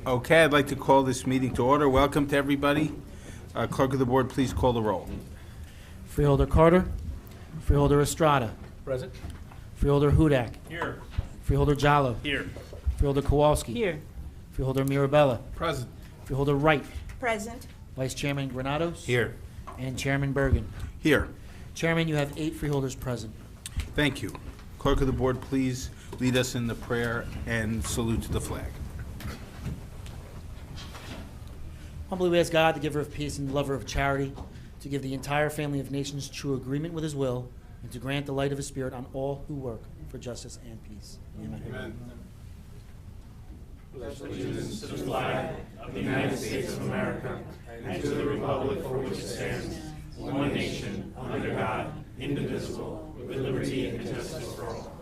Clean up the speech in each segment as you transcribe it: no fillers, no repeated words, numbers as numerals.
Okay, I'd like to call this meeting to order. Welcome to everybody. Clerk of the Board, please call the roll. Freeholder Carter. Freeholder Estrada. Present. Freeholder Hudak. Here. Freeholder Jallo. Here. Freeholder Kowalski. Here. Freeholder Mirabella. Present. Freeholder Wright. Present. Vice Chairman Granados. Here. And Chairman Bergen. Here. Chairman, you have 8 freeholders present. Thank you. Clerk of the Board, please lead us in the prayer and salute to the flag. Humbly we ask God, the giver of peace and lover of charity, to give the entire family of nations true agreement with his will, and to grant the light of his spirit on all who work for justice and peace. Amen. Amen. Pledge allegiance to the flag of the United States of America and to the republic for which it stands, one nation, under God, indivisible, with liberty and justice for all.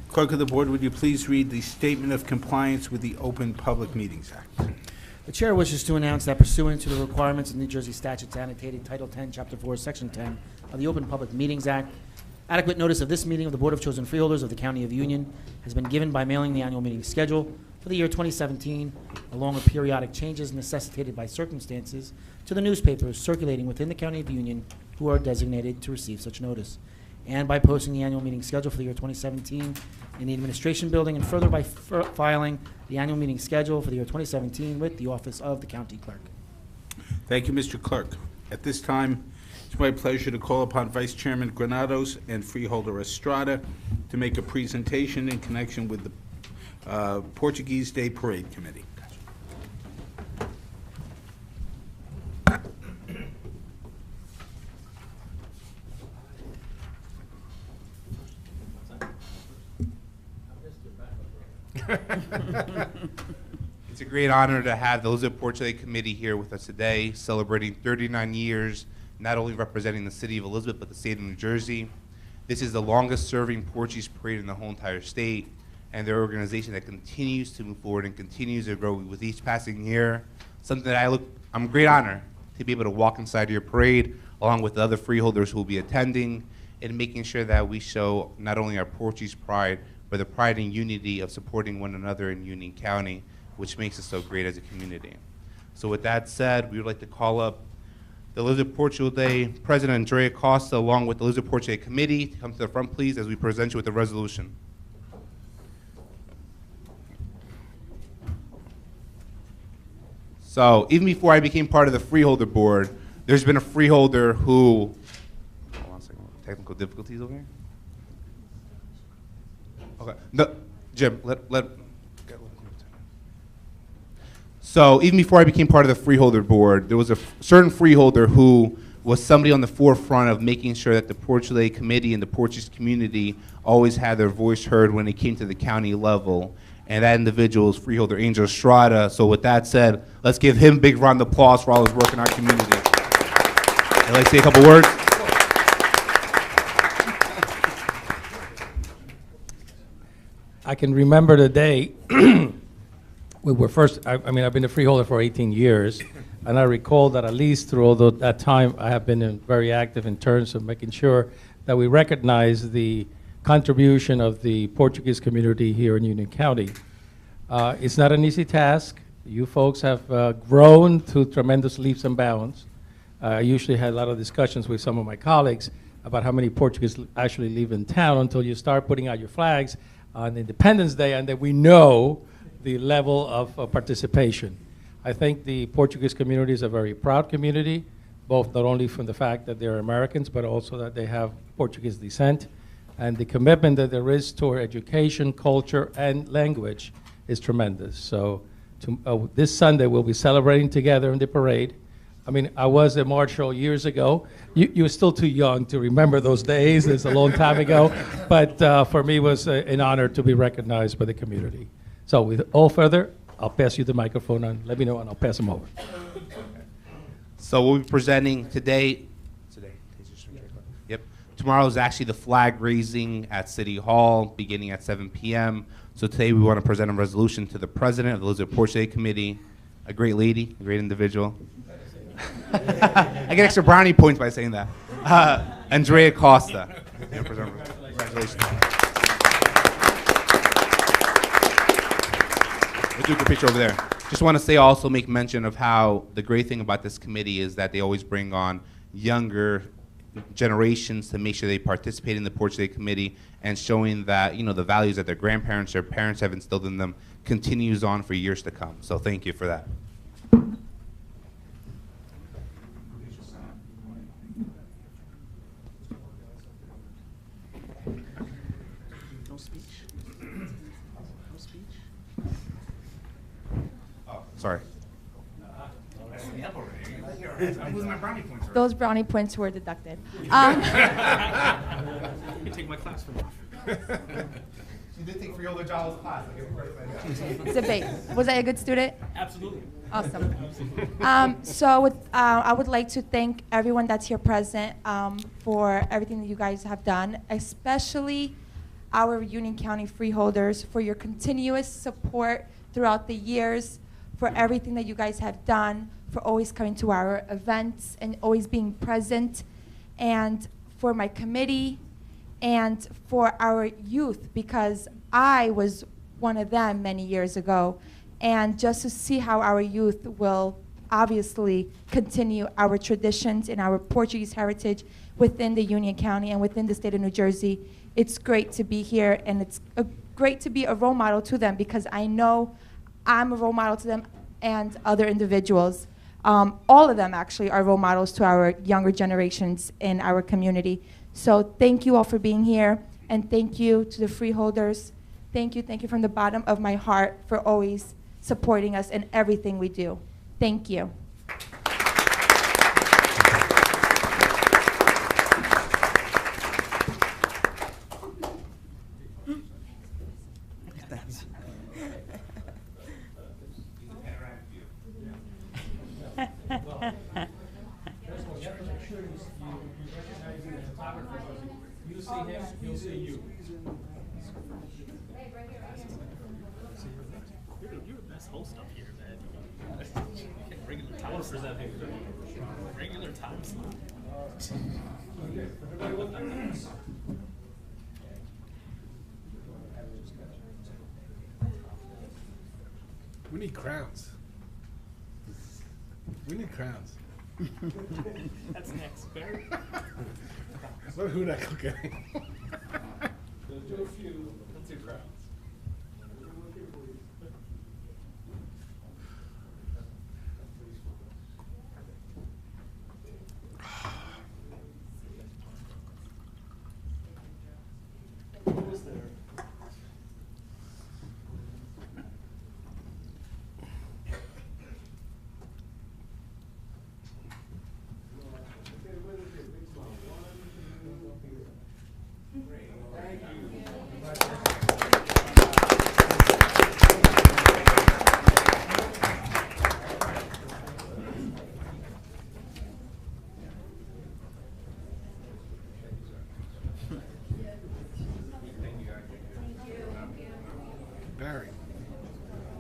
Clerk of the Board, would you please read the Statement of Compliance with the Open Public Meetings Act? The chair wishes to announce that pursuant to the requirements of New Jersey statutes annotated Title 10, Chapter 4, Section 10 of the Open Public Meetings Act, adequate notice of this meeting of the Board of Chosen Freeholders of the County of Union has been given by mailing the annual meeting schedule for the year 2017, along with periodic changes necessitated by circumstances, to the newspapers circulating within the County of Union who are designated to receive such notice, and by posting the annual meeting schedule for the year 2017 in the Administration Building, and further by filing the annual meeting schedule for the year 2017 with the Office of the County Clerk. Thank you, Mr. Clerk. At this time, it's my pleasure to call upon Vice Chairman Granados and Freeholder Estrada to make a presentation in connection with the Portuguese Day Parade Committee. It's a great honor to have the Elizabeth Portuguese Day Committee here with us today, celebrating 39 years, not only representing the city of Elizabeth, but the state of New Jersey. This is the longest serving Portuguese parade in the whole entire state, and their organization that continues to move forward and continues to grow with each passing year. Something that I'm a great honor to be able to walk inside your parade, along with the other freeholders who will be attending, and making sure that we show not only our Portuguese pride, but the pride and unity of supporting one another in Union County, which makes us so great as a community. So with that said, we would like to call up the Elizabeth Portugal Day President Andrea Costa, along with the Elizabeth Portugal Day Committee, to come to the front, please, as we present you with the resolution. So even before I became part of the Freeholder Board, there's been a freeholder who, hold on a second, technical difficulties over here? Okay, no, Jim, So even before I became part of the Freeholder Board, there was a certain freeholder who was somebody on the forefront of making sure that the Portuguese Day Committee and the Portuguese community always had their voice heard when it came to the county level. And that individual is Freeholder Angel Estrada. So with that said, let's give him a big round of applause for all his work in our community. I'd like to say a couple words. I can remember the day we were first, I've been a freeholder for 18 years, and I recall that at least through all that time, I have been very active in terms of making sure that we recognize the contribution of the Portuguese community here in Union County. It's not an easy task. You folks have grown to tremendous leaps and bounds. I usually had a lot of discussions with some of my colleagues about how many Portuguese actually live in town until you start putting out your flags on Independence Day, and then we know the level of participation. I think the Portuguese community is a very proud community, both not only from the fact that they're Americans, but also that they have Portuguese descent. And the commitment that there is toward education, culture, and language is tremendous. So this Sunday, we'll be celebrating together in the parade. I mean, I was a marshal years ago. You were still too young to remember those days. It's a long time ago. But for me, it was an honor to be recognized by the community. So with all further, I'll pass you the microphone and let me know, and I'll pass them over. So we'll be presenting today. Yep. Tomorrow is actually the flag raising at City Hall, beginning at 7 p.m. So today we want to present a resolution to the president of the Elizabeth Portuguese Day Committee, a great lady, a great individual. I get extra brownie points by saying that. Andrea Costa. Congratulations. We'll do a picture over there. Just want to say, also make mention of how the great thing about this committee is that they always bring on younger generations to make sure they participate in the Porch Day Committee, and showing that, you know, the values that their grandparents, their parents have instilled in them continues on for years to come. So thank you for that. No speech? No speech? Oh, sorry. Those brownie points were deducted. You take my class from off. You did take Freeholder Jala's class. Debate. Was I a good student? Absolutely. Awesome. I would like to thank everyone that's here present for everything that you guys have done, especially our Union County freeholders for your continuous support throughout the years, for everything that you guys have done, for always coming to our events and always being present, and for my committee, and for our youth, because I was one of them many years ago, and just to see how our youth will obviously continue our traditions and our Portuguese heritage within the Union County and within the state of New Jersey. It's great to be here, and it's great to be a role model to them, because I know I'm a role model to them and other individuals. All of them actually are role models to our younger generations in our community. So thank you all for being here, and thank you to the freeholders. Thank you from the bottom of my heart for always supporting us in everything we do. Thank you. You see him, he'll see you. You're the best host up here, man. Regular time slot. Regular time slot. We need crowns. We need crowns. That's next, Barry. What Hudak cooking? We'll do a few. Let's do crowds. Who was there?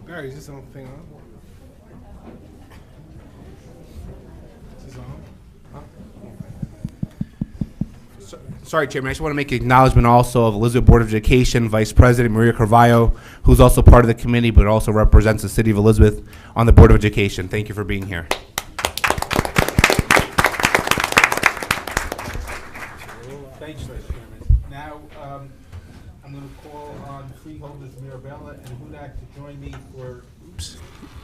Barry, is this on thing on? Is this on? Huh? Sorry, Chairman. I just want to make an acknowledgement also of Elizabeth Board of Education Vice President Maria Carvalho, who's also part of the committee but also represents the City of Elizabeth on the Board of Education. Thank you for being here. Thanks, Chairman. Now, I'm going to call on freeholders Mirabella and Hudak to join me for...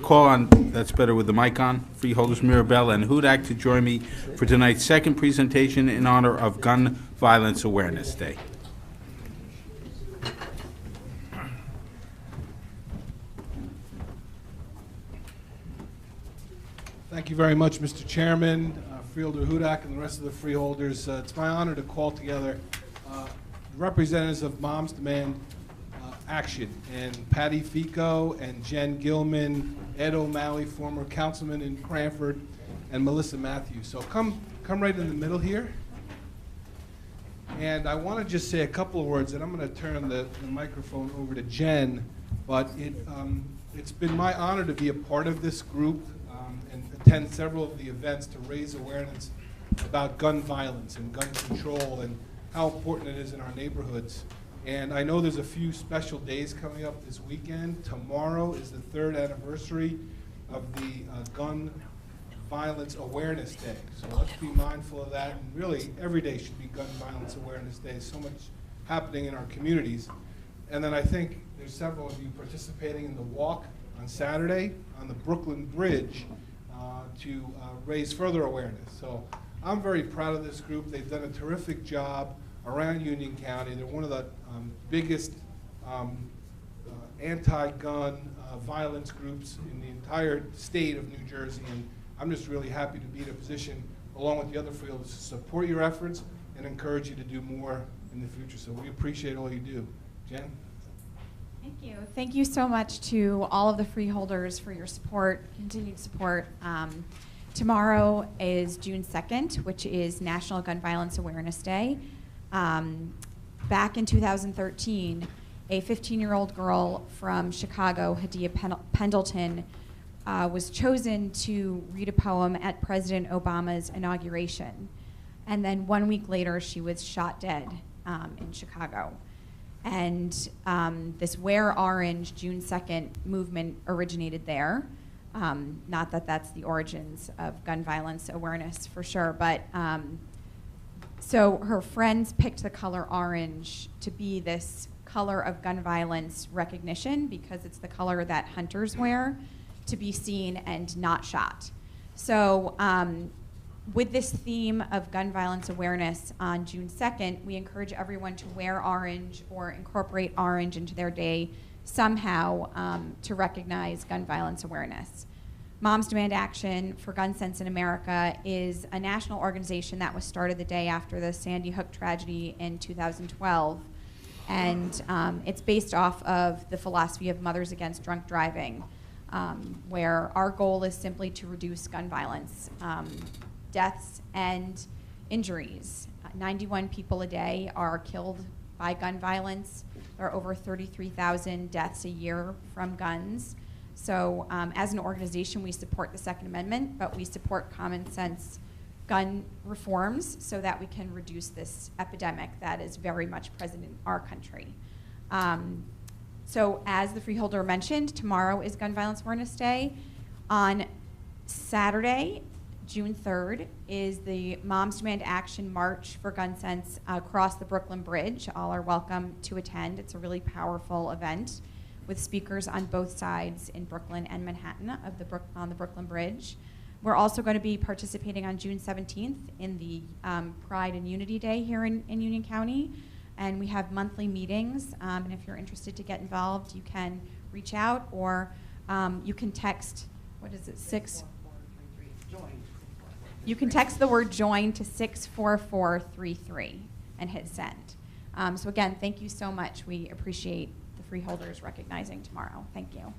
Call on, that's better with the mic on, freeholders Mirabella and Hudak to join me for tonight's second presentation in honor of Gun Violence Awareness Day. Thank you very much, Mr. Chairman, Freeholder Hudak, and the rest of the freeholders. It's my honor to call together representatives of Moms Demand Action, and Patty Fico and Jen Gilman, Ed O'Malley, former councilman in Cranford, and Melissa Matthews. So come right in the middle here. And I want to just say a couple of words, and I'm going to turn the microphone over to Jen. But it's been my honor to be a part of this group and attend several of the events to raise awareness about gun violence and gun control. And how important it is in our neighborhoods. And I know there's a few special days coming up this weekend. Tomorrow is the 3rd anniversary of the Gun Violence Awareness Day. So let's be mindful of that. And really, every day should be Gun Violence Awareness Day. So much happening in our communities. And then I think there's several of you participating in the walk on Saturday on the Brooklyn Bridge to raise further awareness. So I'm very proud of this group. They've done a terrific job around Union County. They're one of the biggest anti-gun violence groups in the entire state of New Jersey, and I'm just really happy to be in a position, along with the other freeholders, to support your efforts and encourage you to do more in the future. So we appreciate all you do. Jen? Thank you. Thank you so much to all of the freeholders for your support, continued support. Tomorrow is June 2nd, which is National Gun Violence Awareness Day. Back in 2013, a 15-year-old girl from Chicago, Hadia Pendleton, was chosen to read a poem at President Obama's inauguration. And then 1 week later, she was shot dead in Chicago. And this Wear Orange June 2nd movement originated there. Not that that's the origins of gun violence awareness for sure, but so her friends picked the color orange to be this color of gun violence recognition because it's the color that hunters wear to be seen and not shot. So with this theme of gun violence awareness on June 2nd, we encourage everyone to wear orange or incorporate orange into their day somehow to recognize gun violence awareness. Moms Demand Action for Gun Sense in America is a national organization that was started the day after the Sandy Hook tragedy in 2012. And it's based off of the philosophy of Mothers Against Drunk Driving, where our goal is simply to reduce gun violence, deaths and injuries. 91 people a day are killed by gun violence. There are over 33,000 deaths a year from guns. So as an organization, we support the Second Amendment, but we support common sense gun reforms so that we can reduce this epidemic that is very much present in our country. So as the Freeholder mentioned, tomorrow is Gun Violence Awareness Day. On Saturday, June 3rd, is the Moms Demand Action March for Gun Sense across the Brooklyn Bridge. All are welcome to attend. It's a really powerful event with speakers on both sides in Brooklyn and Manhattan on the Brooklyn Bridge. We're also going to be participating on June 17th in the Pride and Unity Day here in Union County. And we have monthly meetings. And if you're interested to get involved, you can reach out or you can text, what is it, You can text the word join to 64433 and hit send. So again, thank you so much. We appreciate the Freeholders recognizing tomorrow. Thank you.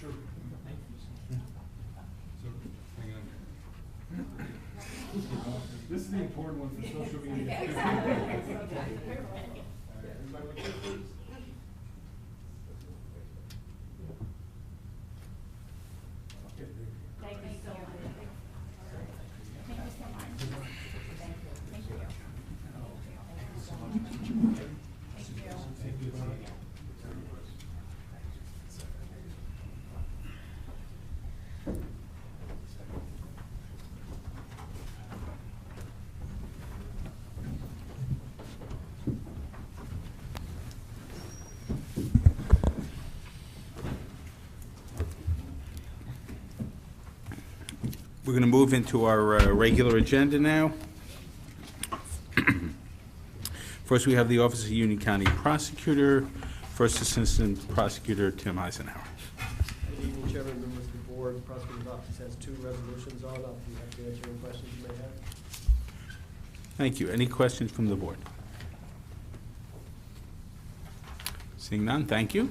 Sure. So, hang on. This is the important one for social media. We're going to move into our regular agenda now. First, we have the Office of Union County Prosecutor, First Assistant Prosecutor Tim Eisenhower. Good evening, Chairman, members of the board. The prosecutor's office has 2 resolutions on. I'll be happy to answer any questions you may have. Thank you. Any questions from the board? Seeing none, thank you.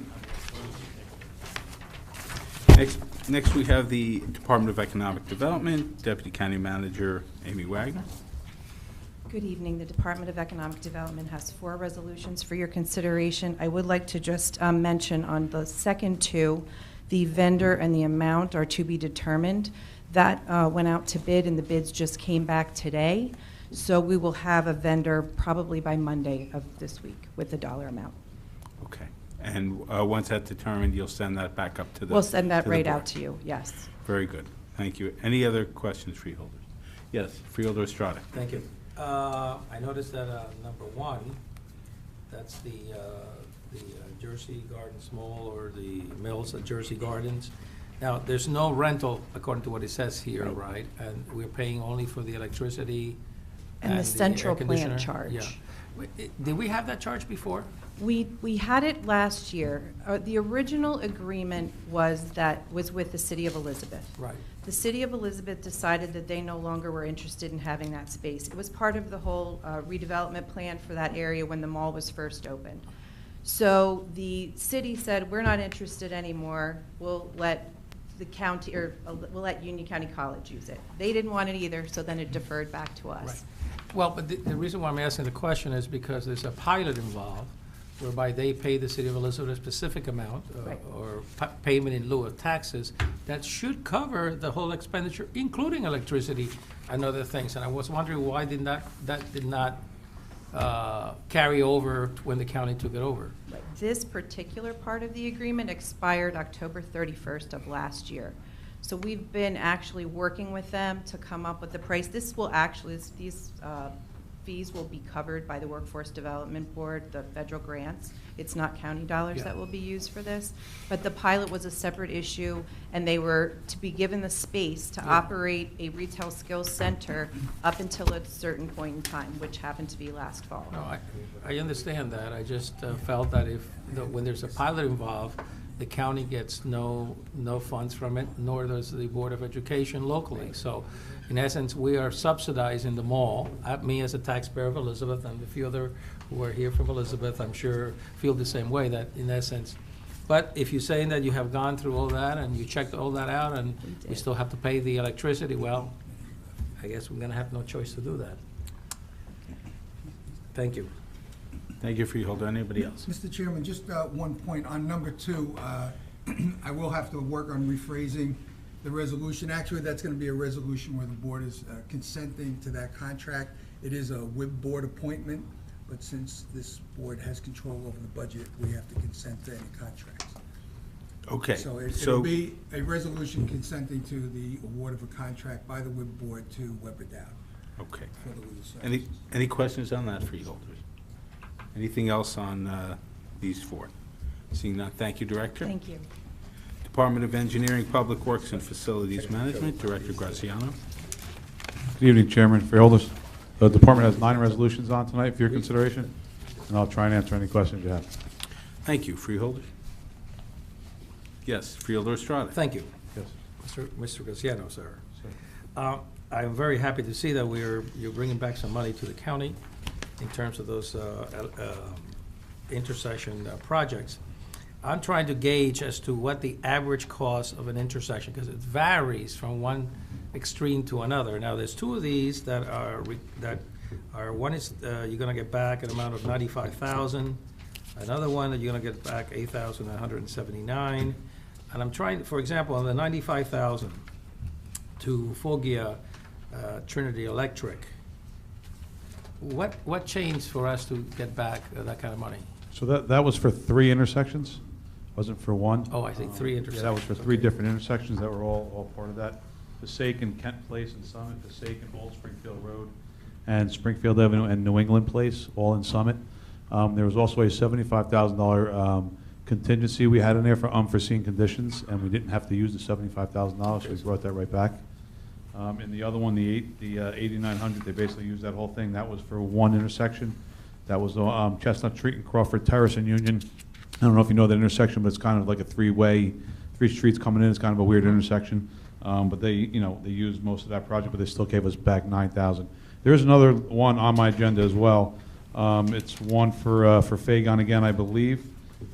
Next, we have the Department of Economic Development, Deputy County Manager Amy Wagner. Good evening. The Department of Economic Development has 4 resolutions for your consideration. I would like to just mention on the second 2, the vendor and the amount are to be determined. That went out to bid, and the bids just came back today. So we will have a vendor probably by Monday of this week with the dollar amount. Okay. And once that's determined, you'll send that back up to the We'll send that to the right board. out to you, yes. Very good. Thank you. Any other questions, Freeholders? Yes, Freeholder Estrada. Thank you. I noticed that number 1, that's the Jersey Gardens Mall or the Mills at Jersey Gardens. Now, there's no rental, according to what it says here, right? And we're paying only for the electricity And the air central conditioner? plant charge. Yeah. Did we have that charge before? We had it last year. The original agreement was with the City of Elizabeth. Right. The City of Elizabeth decided that they no longer were interested in having that space. It was part of the whole redevelopment plan for that area when the mall was first opened. So the city said, we're not interested anymore. We'll let the county, or we'll let Union County College use it. They didn't want it either, so then it deferred back to us. Right. Well, but the reason why I'm asking the question is because there's a pilot involved whereby they pay the City of Elizabeth a specific amount Right. or payment in lieu of taxes that should cover the whole expenditure, including electricity and other things. And I was wondering why that did not carry over when the county took it over. Right. This particular part of the agreement expired October 31st of last year. So we've been actually working with them to come up with the price. This will actually, these fees will be covered by the Workforce Development Board, the federal grants. It's not county dollars Yeah. that will be used for this. But the pilot was a separate issue, and they were to be given the space to operate a retail skills center up until a certain point in time, which happened to be last fall. No, I understand that. I just felt that when there's a pilot involved, the county gets no funds from it, nor does the Board of Education locally. So, in essence, we are subsidizing the mall. Me as a taxpayer of Elizabeth, and a few other who are here from Elizabeth, I'm sure feel the same way, that in essence. But if you're saying that you have gone through all that and you checked all that out and we still have to pay the electricity, well, I guess we're gonna have no choice to do that. Thank you. Thank you, Freeholder. Anybody else? Mr. Chairman, just one point. On number 2, I will have to work on rephrasing the resolution. Actually, that's going to be a resolution where the board is consenting to that contract. It is a WIB board appointment, but since this board has control over the budget, we have to consent to any contracts. Okay. So it'll be a resolution consenting to the award of a contract by the WIB board to Weber Dow Okay. for the legal services. Any questions on that, Freeholders? Anything else on these 4? Seeing none, thank you, Director. Thank you. Department of Engineering, Public Works, and Facilities Management, Director Graziano. Good evening, Chairman, Freeholders. The department has 9 resolutions on tonight for your consideration, and I'll try and answer any questions you have. Thank you, Freeholder. Yes, Freeholder Estrada. Thank you. Yes. Mr. Graziano, sir. I'm very happy to see that you're bringing back some money to the county in terms of those intersection projects. I'm trying to gauge as to what the average cost of an intersection, because it varies from one extreme to another. Now, there's 2 of these that are one is you're going to get back an amount of $95,000. Another one that you're going to get back $8,179. And I'm trying, for example, on the $95,000 to Foggia Trinity Electric, what changed for us to get back that kind of money? So that was for 3 intersections, wasn't for 1. Oh, I see, 3 intersections. That was for 3 Okay. different intersections that were all part of that. Passaic and Kent Place in Summit, Passaic and Old Springfield Road, and Springfield Avenue and New England Place, all in Summit. There was also a $75,000 contingency we had in there for unforeseen conditions, and we didn't have to use the $75,000, so we brought that right back. And the other one, the 8900, they basically used that whole thing. That was for one intersection. That was Chestnut Street and Crawford Terrace in Union. I don't know if you know that intersection, but it's kind of like a three streets coming in. It's kind of a weird intersection. But they used most of that project, but they still gave us back $9,000. There is another one on my agenda as well. It's one for Fagon again, I believe,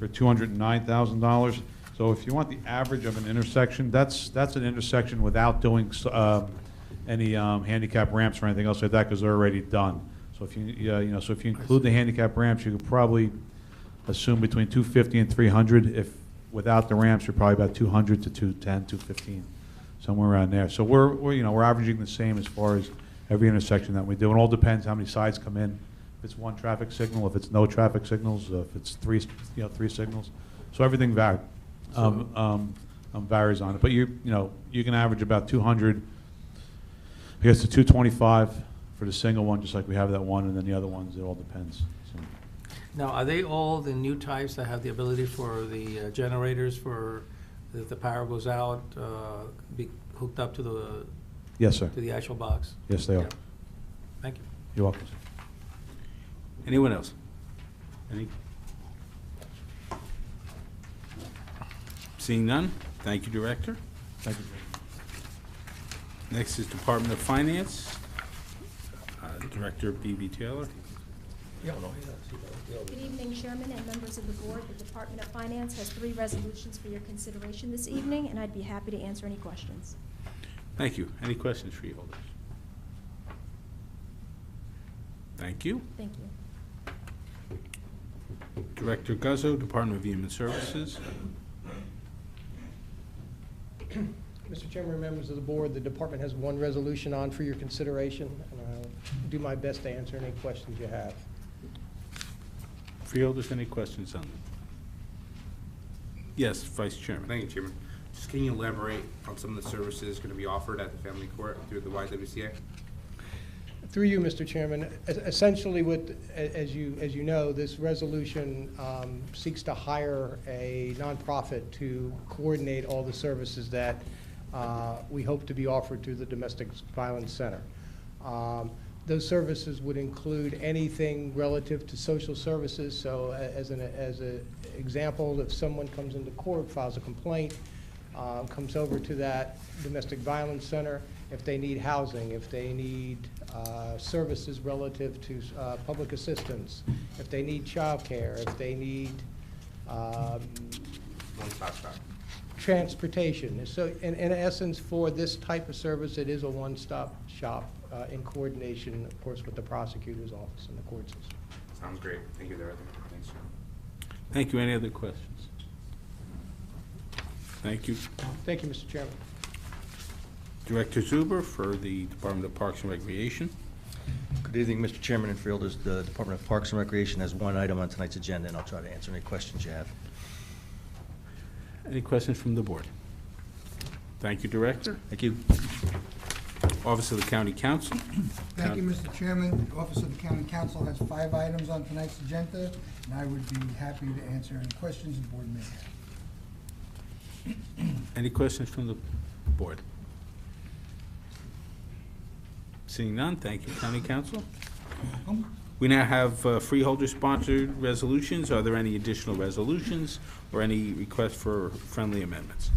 for $209,000. So if you want the average of an intersection, that's an intersection without doing any handicap ramps or anything else like that, because they're already done. So if you include the handicap ramps, you could probably assume between 250 and 300. If without the ramps, you're probably about 200 to 210, 215, somewhere around there. So we're averaging the same as far as every intersection that we do. It all depends how many sides come in. If it's one traffic signal, if it's no traffic signals, if it's three signals. So everything varies on it. But you can average about 200, I guess, to 225 for the single one, just like we have that one, and then the other ones, it all depends. So. Now, are they all the new types that have the ability for the generators for, if the power goes out, be hooked up to the Yes, sir. to the actual box? Yes, they are. Yeah. Thank you. You're welcome, sir. Anyone else? Any? Seeing none, thank you, Director. Thank you. Next is Department of Finance. Director B.B. Taylor. Good evening, Chairman and members of the Board. The Department of Finance has 3 resolutions for your consideration this evening, and I'd be happy to answer any questions. Thank you. Any questions, freeholders? Thank you. Thank you. Director Guzzo, Department of Human Services. Mr. Chairman, members of the board, the department has 1 resolution on for your consideration, and I'll do my best to answer any questions you have. Freeholders, any questions on them? Yes, Vice Chairman. Thank you, Chairman. Just can you elaborate on some of the services going to be offered at the family court through the YWCA? Through you, Mr. Chairman, essentially, as you know, this resolution seeks to hire a nonprofit to coordinate all the services that we hope to be offered through the Domestic Violence Center. Those services would include anything relative to social services. So, as an example, if someone comes into court, files a complaint, comes over to that Domestic Violence Center, if they need housing, if they need services relative to public assistance, if they need child care, if they need One-stop shop. transportation. So in essence, for this type of service, it is a one-stop shop in coordination, of course, with the prosecutor's office and the court system. Sounds great. Thank you, Director. Thanks, Chairman. Thank you. Any other questions? Thank you. Thank you, Mr. Chairman. Director Zuber for the Department of Parks and Recreation. Good evening, Mr. Chairman and Freeholders. The Department of Parks and Recreation has 1 item on tonight's agenda, and I'll try to answer any questions you have. Any questions from the board? Thank you, Director. Thank you. Office of the County Council. Thank you, Mr. Chairman. The Office of the County Council has 5 items on tonight's agenda, and I would be happy to answer any questions the board may have. Any questions from the board? Seeing none, thank you, County Council. We now have freeholder-sponsored resolutions. Are there any additional resolutions or any requests for friendly amendments?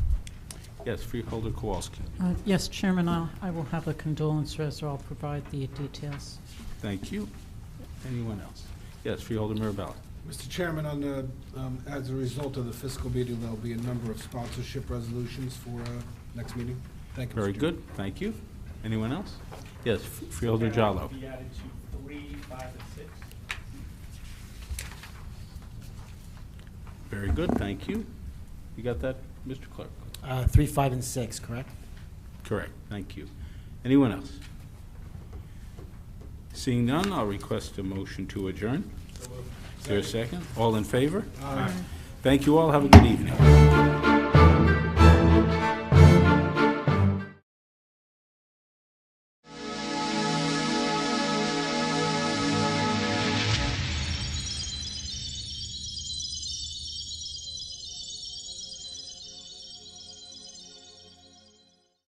Yes, Freeholder Kowalski. Yes, Chairman, I will have a condolence res, or I'll provide the details. Thank you. Anyone else? Yes, Freeholder Mirabella. Mr. Chairman, on the, as a result of the fiscal meeting, there'll be a number of sponsorship resolutions for next meeting. Thank you, Mr. Very Chairman. good, thank you. Anyone else? Yes, Freeholder Jallo. Be added to 3, 5, and 6. Very good, thank you. You got that, Mr. Clerk? 3, 5, and 6, correct? Correct, thank you. Anyone else? Seeing none, I'll request a motion to adjourn. Is there a second? All in favor? Aye. Thank you all, have a good evening.